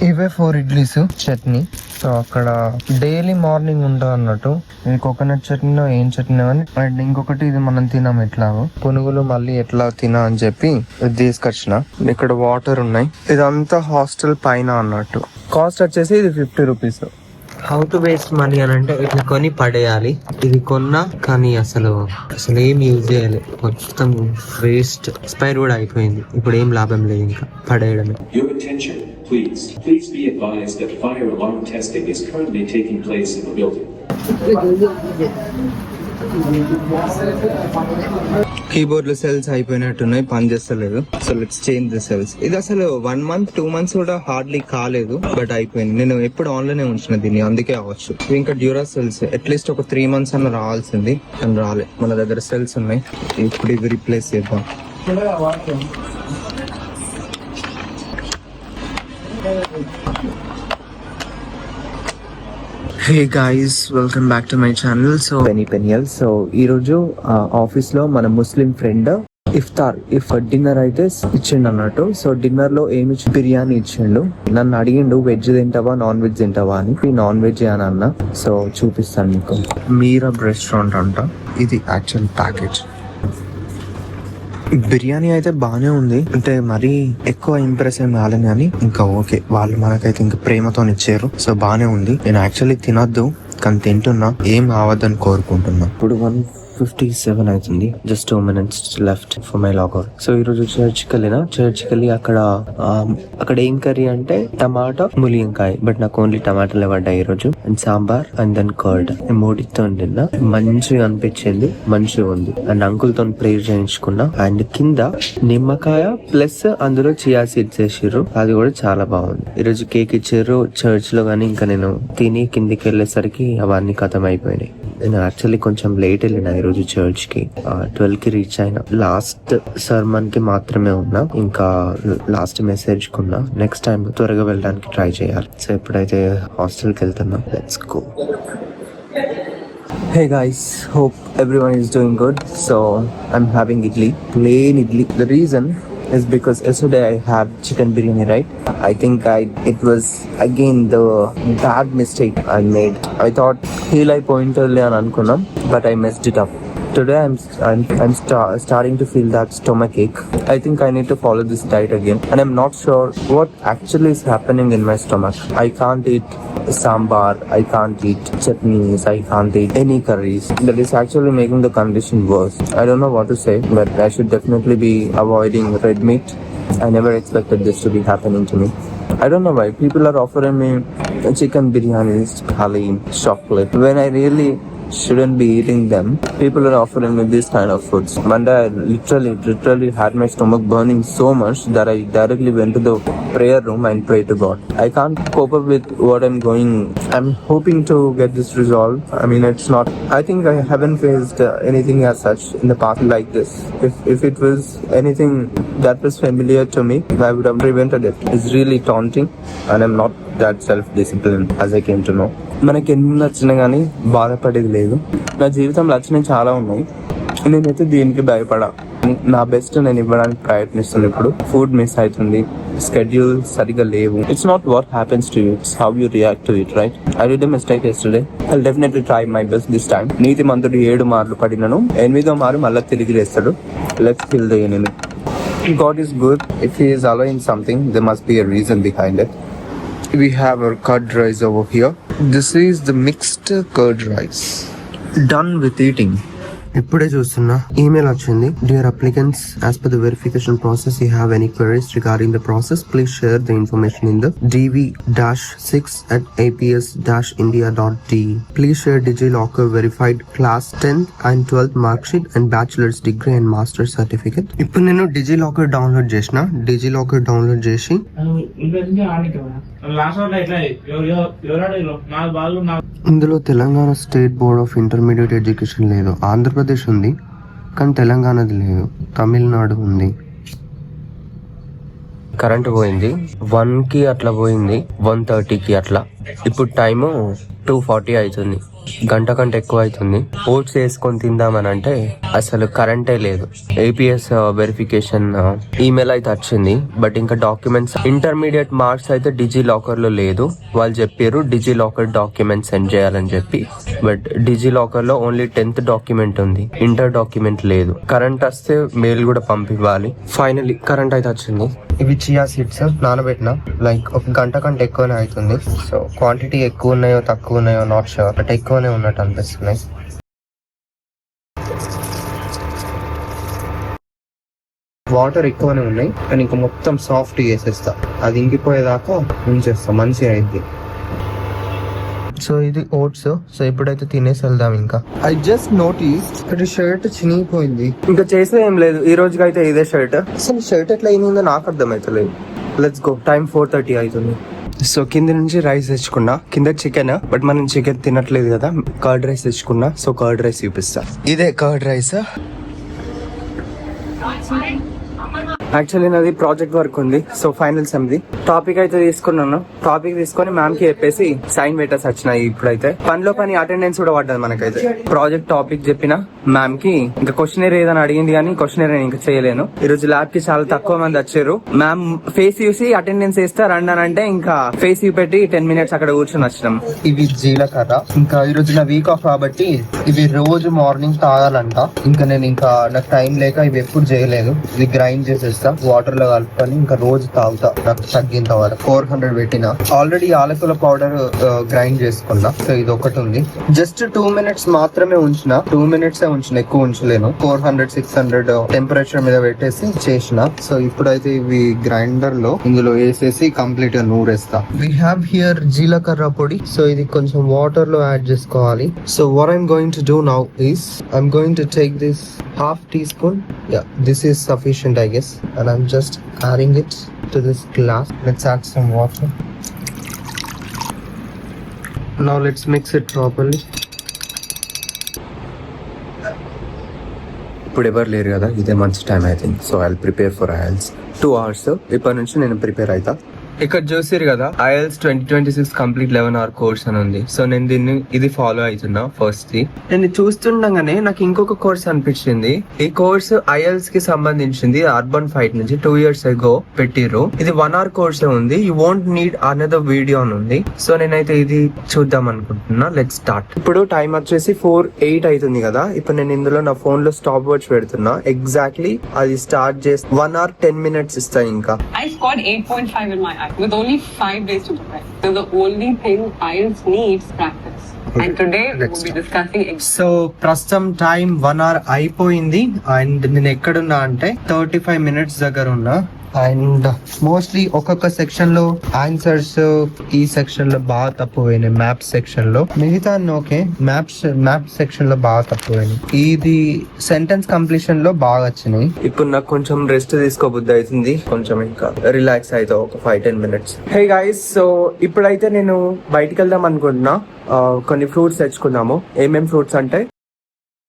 ఇవే 4 ఇడ్లీస్ చట్నీ. సో అక్కడ daily morning ఉంటుంది అన్నట్టు. ఇది కోకోనట్ చట్నీ ఏం చట్నీ అని. అండ్ ఇంకొకటి ఇది మనం తినాం ఎట్లాగో పునుగులు మళ్ళీ ఎట్లా తినా అని చెప్పి ఇది తీసుకొచ్చిన. ఇక్కడ వాటర్ ఉన్నాయి. ఇదంతా హాస్టల్ పైన అన్నట్టు. కాస్ట్ వచ్చేసి ఇది 50 rupees. How to waste money అని అంటే ఇట్లా కొని పడేయాలి. ఇది కొన్నా కానీ అసలు ఏం యూజ్ చేయాలి, మొత్తం వేస్ట్. ఎక్స్పైర్ కూడా అయిపోయింది. ఇప్పుడు ఏం లాభం లేదు, ఇంకా పడేయడమే. Please be advised that fire alarm testing is currently taking place in the building. Keyboard లో సెల్స్ అయిపోయినట్టున్నాయి, పని చేస్తలేదు. So let's change the cells. ఇది అసలు 1 month 2 months కూడా హార్డ్లీ కాలేదు, బట్ అయిపోయింది. నేను ఎప్పుడు ఆన్లైన్ ఉంచిన దీన్ని, అందుకే అవ్వచ్చు. ఇంకా డ్యూరా సెల్స్ అట్లీస్ట్ ఒక 3 months అన్న రావాల్సింది, కానీ రాలే. మన దగ్గర సెల్స్ ఉన్నాయి, ఇప్పుడు ఇవి రీప్లేస్ చేద్దాం. Hey guys, welcome back to my channel. So Peniel. So ఈ రోజు ఆఫీస్ లో మన ముస్లిం ఫ్రెండ్ డిన్నర్ అయితే ఇచ్చిండు అన్నట్టు. సో డిన్నర్ లో ఏమి బిర్యానీ ఇచ్చిండు. నన్ను అడిగిండు వెజ్ తింటావా నాన్ వెజ్ తింటావా అని. నాన్ వెజ్ అని అన్న. సో చూపిస్తాను మీకు. మీరబ్ రెస్టారెంట్ అంట. ఇది యాక్చువల్ ప్యాకేజ్. బిర్యానీ అయితే బానే ఉంది, అంటే మరీ ఎక్కువ ఇంప్రెస్ ఏం కాలేదు కానీ ఇంకా ఓకే. వాళ్ళు మనకైతే ఇంకా ప్రేమతో ఇచ్చారు. సో బానే ఉంది. నేను యాక్చువల్లీ తినొద్దు కానీ తింటున్నా, ఏం కావద్దని కోరుకుంటున్నా. ఇప్పుడు 1:57 అవుతుంది. Just 2 minutes left for my logout. So ఈ రోజు చర్చ్కి వెళ్ళి అక్కడ ఏం కర్రీ అంటే టమాటా ములియంకాయ, బట్ నాకు ఓన్లీ టమాటాలు పడ్డాయి ఈ రోజు. And sambar and then curd. మూడితో తిన్నా, మంచిగా అనిపించింది, మంచిగా ఉంది. అండ్ అంకుల్ తో ప్రేయర్ చేయించుకున్నా. అండ్ కింద నిమ్మకాయ ప్లస్ అందులో చియా సీడ్స్ వేసిర్రు, అది కూడా చాలా బాగుంది. ఈ రోజు కేక్ ఇచ్చారు చర్చ్ లో, కానీ ఇంకా నేను తిని కిందికి వెళ్ళేసరికి అవన్నీ ఖతం అయిపోయినాయి. నేను యాక్చువల్లీ కొంచెం లేట్ వెళ్ళిన ఈ రోజు చర్చ్ కి. 12 కి రీచ్ అయినా. లాస్ట్ సర్మన్ కి మాత్రమే ఉన్నా, ఇంకా లాస్ట్ మెసేజ్ కున్నా. నెక్స్ట్ టైం త్వరగా వెళ్ళడానికి ట్రై చేయాలి. సో ఇప్పుడైతే హాస్టల్ కి వెళ్తున్నా. Let's go. Hey guys, hope everyone is doing good. So I'm having plain idli. The reason is because yesterday I had chicken biryani, right? I think it was again the bad mistake I made. I thought heel I pointer le an anukunnam, but I messed it up. Today I'm starting to feel that stomach ache. I think I need to follow this diet again, and I'm not sure what actually is happening in my stomach. I can't eat sambar, I can't eat chutneys, I can't eat any curries. That is actually making the condition worse. I don't know what to say, but I should definitely be avoiding red meat. I never expected this to be happening to me. I don't know why people are offering me chicken biryanis, halim, chocolate, when I really shouldn't be eating them. People are offering me this kind of foods. One day I literally had my stomach burning so much that I directly went to the prayer room and prayed to God. I can't cope up with what I'm hoping to get this resolved. I mean, it's not, I think I haven't faced anything as such in the past like this. If it was anything that was familiar to me, I would have prevented it. It's really taunting, and I'm not that self-disciplined as I came to know. మనకి ఎన్ని నచ్చినా కానీ బాధపడేది లేదు. నా జీవితంలో నచ్చినవి చాలా ఉన్నాయి, నేనైతే దీనికి భయపడా. నా బెస్ట్ నేను ఇవ్వడానికి ప్రయత్నిస్తున్నాను. ఇప్పుడు ఫుడ్ మిస్ అవుతుంది, స్కెడ్యూల్ సరిగా లేవు. It's not what happens to you, it's how you react to it, right? I did a mistake yesterday. I will definitely try my best this time. నీతి మంతుడు 7 మార్లు పడినను 8వ మారు మళ్ళీ తిరిగి లేస్తాడు. Let's kill the enemy. God is good. If he is allowing something, there must be a reason behind it. We have our curd rice over here. This is the mixed curd rice. Done with eating. ఇప్పుడే చూస్తున్నా email వచ్చింది. Dear applicants, as per the verification process you have any queries regarding the process, please share the information in the dv-6@aps-india.de. Please share DigiLocker verified class 10th and 12th mark sheet and bachelors degree and masters certificate. ఇప్పుడు నేను DigiLocker download చేసి ఇందులో Telangana state board of intermediate education లేదు. ఆంధ్రప్రదేశ్ ఉంది కానీ తెలంగాణది లేదు. తమిళనాడు ఉంది. Current పోయింది 1కి అట్లా పోయింది, 1:30కి అట్లా. ఇప్పుడు టైము 2:40 అవుతుంది. గంట కంటే ఎక్కువ అవుతుంది. ఓట్స్ వేసుకొని తిందామని అంటే అసలు కరెంటే లేదు. ఏపీఎస్ వెరిఫికేషన్ ఈమెయిల్ అయితే వచ్చింది, బట్ ఇంకా డాక్యుమెంట్స్ ఇంటర్మీడియట్ మార్క్స్ అయితే డిజీ లాకర్ లో లేదు. వాళ్ళు చెప్పారు డిజీ లాకర్ డాక్యుమెంట్ సెండ్ చేయాలని చెప్పి, బట్ డిజీ లాకర్ లో ఓన్లీ 10th డాక్యుమెంట్ ఉంది, ఇంటర్ డాక్యుమెంట్ లేదు. కరెంట్ వస్తే మెయిల్ కూడా పంపివ్వాలి. ఫైనలీ కరెంట్ అయితే వచ్చింది. ఇవి చియా సీడ్స్ నానబెట్టిన, లైక్ ఒక గంట కంటే ఎక్కువనే అవుతుంది. సో క్వాంటిటీ ఎక్కువ ఉన్నాయో తక్కువ ఉన్నాయో నాట్ షూర్, బట్ ఎక్కువనే ఉన్నట్టు అనిపిస్తున్నాయి. వాటర్ ఎక్కువనే ఉన్నాయి, కానీ ఇంకా మొత్తం సాఫ్ట్ చేసేస్తా. అది ఇంకిపోయేదాకా ఉంచేస్తా, మంచిగా అయింది. సో ఇది ఓట్స్. సో ఇప్పుడైతే తినేసి వెళ్దాం. ఇంకా ఐ జస్ట్ నోటీస్ ఇక్కడ షర్ట్ చినిగిపోయింది. ఇంకా చేసే ఏం లేదు, ఈ రోజుకి అయితే ఇదే షర్ట్. అసలు షర్ట్ ఎట్లా అయిందో నాకు అర్థమైతలేదు. Let's go. టైం 4:30 అవుతుంది. సో కింద నుంచి రైస్ తెచ్చుకున్నా, కింద చికెన్, బట్ మనం చికెన్ తినట్లేదు కదా. కర్డ్ రైస్ తెచ్చుకున్నా, సో కర్డ్ రైస్ చూపిస్తా. ఇదే కర్డ్ రైస్. యాక్చువల్లీ నాది ప్రాజెక్ట్ వర్క్ ఉంది, సో ఫైనల్ సెమ్ది టాపిక్ అయితే తీసుకున్నాను. టాపిక్ తీసుకొని మ్యామ్ కి చెప్పేసి సైన్ పెట్టేసి వచ్చినాయి. ఇప్పుడైతే పనిలో పని అటెండెన్స్ కూడా పడ్డది మనకైతే. ప్రాజెక్ట్ టాపిక్ చెప్పిన మ్యామ్ కి, ఇంకా క్వశ్చనర్ ఏదని అడిగింది కానీ క్వశ్చనర్ ఇంకా చేయలేను. ఈ రోజు ల్యాబ్ కి చాలా తక్కువ మంది వచ్చారు. మ్యామ్ ఫేస్ చూసి అటెండెన్స్ వేస్తా రండి అని అంటే ఇంకా ఫేస్ పెట్టి 10 minutes అక్కడ కూర్చొని వచ్చినాం. ఇవి జీలకర్ర. ఇంకా ఈ రోజు నా వీక్ ఆఫ్ కాబట్టి ఇవి రోజు మార్నింగ్ తాగాలంట. ఇంకా నేను నాకు టైం లేక ఇవి ఎప్పుడు చేయలేదు. ఇది గ్రైండ్ చేసేస్తా వాటర్ లో కలుపుకొని, ఇంకా రోజు తాగుతా నాకు తగ్గినంత వరకు. 400 పెట్టిన. ఆల్రెడీ యాలకుల పౌడర్ గ్రైండ్ చేసుకున్నా. సో ఇది ఒకటి ఉంది. జస్ట్ 2 minutes మాత్రమే ఉంచిన. 2 minutes ఉంచిన, ఎక్కువ ఉంచలేను. 400-600 టెంపరేచర్ మీద పెట్టేసి చేసిన. సో ఇప్పుడైతే ఇవి గ్రైండర్ లో ఇందులో వేసేసి కంప్లీట్ గా నూరేస్తా. వి హ్యావ్ హియర్ జీలకర్ర పొడి. సో ఇది కొంచెం వాటర్ లో యాడ్ చేసుకోవాలి. So what I'm going to do now is I'm going to take this half teaspoon. Yeah, this is sufficient I guess, and I'm just adding it to this glass. Let's add some water. Now let's mix it properly. ఇప్పుడు ఎవరు లేరు కదా, ఇదే మంచి time I think. So I prepare for IELTS 2 hours. ఇప్పటి నుంచి నేను prepare అవుతా. ఇక్కడ చూసారు కదా, IELTS 2026 కంప్లీట్ 11-hour కోర్స్ అని ఉంది. సో నేను ఇది ఫాలో అవుతున్నా. ఫస్ట్ ది నేను చూస్తుండగానే నాకు ఇంకొక కోర్స్ అనిపించింది. ఈ కోర్స్ IELTS కి సంబంధించింది. అర్బన్ ఫైట్ నుంచి 2 years ago పెట్టిర్రు. ఇది 1 hour కోర్స్ ఉంది. You won't need another video అని ఉంది. సో నేనైతే ఇది చూద్దాం అనుకుంటున్నా. Let's start. ఇప్పుడు టైం వచ్చేసి 4:08 అవుతుంది కదా. ఇప్పుడు నేను ఇందులో నా ఫోన్ లో స్టాప్ వాచ్ పెడుతున్నా. ఎగ్జాక్ట్లీ అది స్టార్ట్ చేసి 1 hour 10 minutes ఇస్తా. ఇంకా I scored 8.5 in my IELTS with only 5 days to prepare. So the only thing IELTS needs practice. And today we'll be discussing. So ప్రస్తుతం టైం 1 hour అయిపోయింది. And నేను ఎక్కడున్నా అంటే 35 minutes దగ్గర ఉన్నా. అండ్ మోస్ట్లీ ఒక్కొక్క సెక్షన్ లో ఆన్సర్స్ ఈ సెక్షన్ లో బాగా తక్కువైనాయి. మ్యాప్ సెక్షన్ లో మిగతా ఓకే, మ్యాప్ సెక్షన్ లో బాగా తక్కువైనాయి. ఇది సెంటెన్స్ కంప్లీషన్ లో బాగా వచ్చినాయి. ఇప్పుడు నాకు కొంచెం రెస్ట్ తీసుకోబుద్ధి అవుతుంది. కొంచెం ఇంకా రిలాక్స్ అయితే ఒక 5-10 minutes. హే గైస్, సో ఇప్పుడైతే నేను బయటికి వెళ్దాం అనుకుంటున్నా. కొన్ని ఫ్రూట్స్ తెచ్చుకున్నాము. ఏమేం ఫ్రూట్స్ అంటే